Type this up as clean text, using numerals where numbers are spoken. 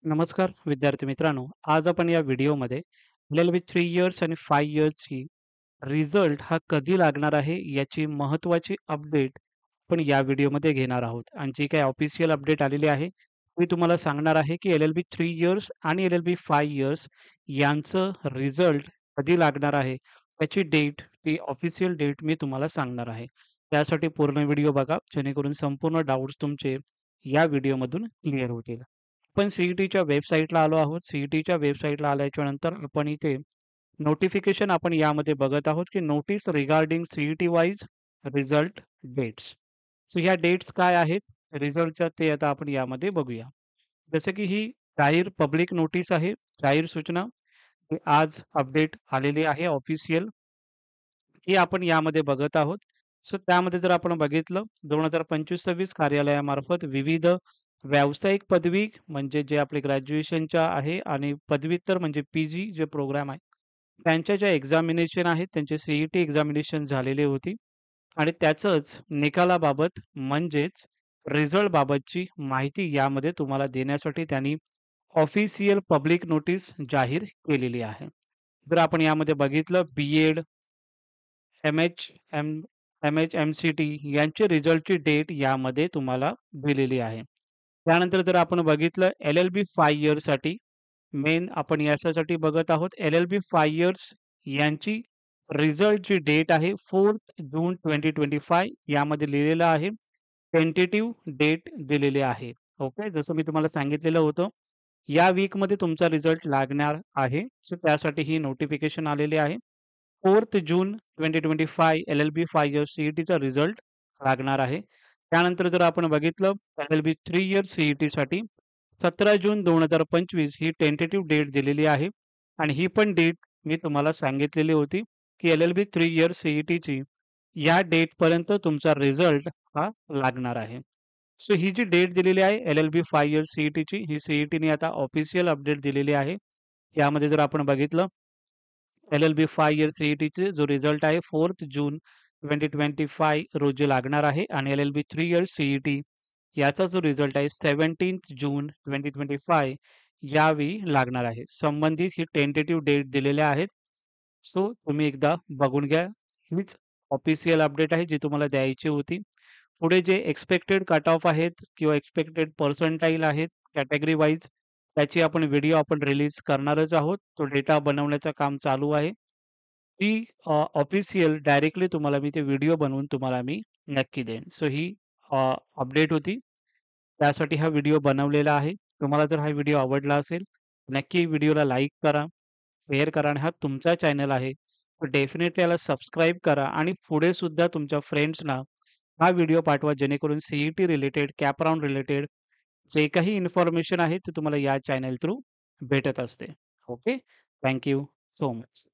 नमस्कार विद्यार्थी मित्रांनो. आज आपण या व्हिडिओमध्ये एल-एल-बी 3 इयर्स आणि 5 इयर्सची रिझल्ट हा कधी लागणार आहे याची महत्त्वाची अपडेट आपण या व्हिडिओमध्ये घेणार आहोत. आणि जी काही ऑफिशियल अपडेट आलेली आहे, मी तुम्हाला सांगणार आहे की एल-एल-बी 3 इयर्स आणि एल-एल-बी 5 इयर्स यांचं रिझल्ट कधी लागणार आहे, त्याची डेट, ती ऑफिशियल डेट मी तुम्हाला सांगणार आहे. त्यासाठी पूर्ण व्हिडिओ बघा, जेणेकरून संपूर्ण डाउट्स तुमचे या व्हिडिओमधून क्लिअर होतील. आपण सी-ई-टीच्या वेबसाईटला आलो आहोत. सी-ई-टीच्या वेबसाईटला आल्याच्या नंतर आपण इथे नोटिफिकेशन आपण यामध्ये बघत आहोत, की notice regarding CET wise result dates. So ह्या डेट्स काय आहेत रिझल्टच्या ते आता आपण यामध्ये बघूया. जसं की ही जाहीर पब्लिक नोटीस आहे, जाहीर सूचना. ही आज अपडेट आलेली आहे ऑफिशियल. ही आपण यामध्ये बघत आहोत. सो त्यामध्ये जर आपण बघितलं 2025-26 कार्यालयामार्फत विविध व्यावसायिक पदवी म्हणजे जे आपले ग्रॅज्युएशनच्या आहे आणि पदव्युत्तर म्हणजे पी-जी जे प्रोग्राम आहे, त्यांच्या ज्या एक्झामिनेशन आहेत, त्यांचे सी-ई-टी एक्झामिनेशन झालेली होती आणि त्याचंच निकालाबाबत म्हणजेच रिझल्ट बाबतची माहिती यामध्ये तुम्हाला देण्यासाठी त्यांनी ऑफिशियल पब्लिक नोटीस जाहीर केलेली आहे. जर आपण यामध्ये बघितलं बी-एड एम-एच-एम एम-एच-एम-सी-टी यांचे रिझल्टची डेट यामध्ये तुम्हाला दिलेली आहे. त्यानंतर जर आपण बघितलं एल-एल-बी 5 इयर्ससाठी मेन आपण याच्यासाठी बघत आहोत एल-एल-बी 5 इयर्स यांची रिझल्टची डेट आहे 4th जून 2025 यामध्ये लिहिलेलं आहे. टेंटेटिव्ह डेट दिलेली आहे. ओके. जसं मी तुम्हाला सांगितलेलं होतं, या वीकमध्ये तुमचा रिझल्ट लागणार आहे. सो त्यासाठी ही नोटिफिकेशन आलेली आहे. 4th जून 2025 एल-एल-बी 5 इयर्स सी-ई-टीचा रिझल्ट लागणार आहे. त्यानंतर जर आपण बघितलं एल-एल-बी 3 इयर्स सी-ई-टीसाठी 17 जून 2025 ही टेंटेटिव्ह डेट दिलेली आहे आणि ही पण डेट मी तुम्हाला सांगितलेली होती, की एल-एल-बी 3 इयर्स सी-ई-टीची या डेटपर्यंत तुमचा रिझल्ट हा लागणार आहे. सो ही जी डेट दिलेली आहे एल-एल-बी 5 इयर्स सी-ई-टीची ही सी-ई-टीने आता ऑफिशियल अपडेट दिलेली आहे. यामध्ये जर आपण बघितलं एल-एल-बी 5 इयर्स सी-ई-टीचे जो रिझल्ट आहे 4th जून 2025 रोजी लागणार आहे आणि एल-एल-बी 3 इयर्स सी-ई-टी याचा जो रिझल्ट आहे 17th जून 2025 यावेळी लागणार आहे. संबंधित ही टेंटेटिव्ह डेट दिलेल्या आहेत. सो तुम्ही एकदा बघून घ्या. हीच ऑफिशियल अपडेट आहे जी तुम्हाला द्यायची होती. पुढे जे एक्स्पेक्टेड कट ऑफ आहेत किंवा एक्स्पेक्टेड पर्सेंटाईल आहेत कॅटेगरी वाईज त्याची आपण व्हिडिओ आपण रिलीज करणारच आहोत. तो डेटा बनवण्याचं काम चालू आहे. ती ऑफिशियल डायरेक्टली तुम्हाला मी ते व्हिडिओ बनवून तुम्हाला मी नक्की देईन. सो ही अपडेट होती. त्यासाठी हा व्हिडिओ बनवलेला आहे. तुम्हाला जर हा व्हिडिओ आवडला असेल, नक्की व्हिडिओला लाईक करा, शेअर करा आणि हा तुमचा चॅनल आहे. तर डेफिनेटली याला सबस्क्राईब करा आणि पुढे सुद्धा तुमच्या फ्रेंड्सना हा व्हिडिओ पाठवा जेणेकरून CET related, cap round related जे काही इन्फॉर्मेशन आहे ते तुम्हाला या चॅनल थ्रू भेटत असते. Okay. Thank you so much.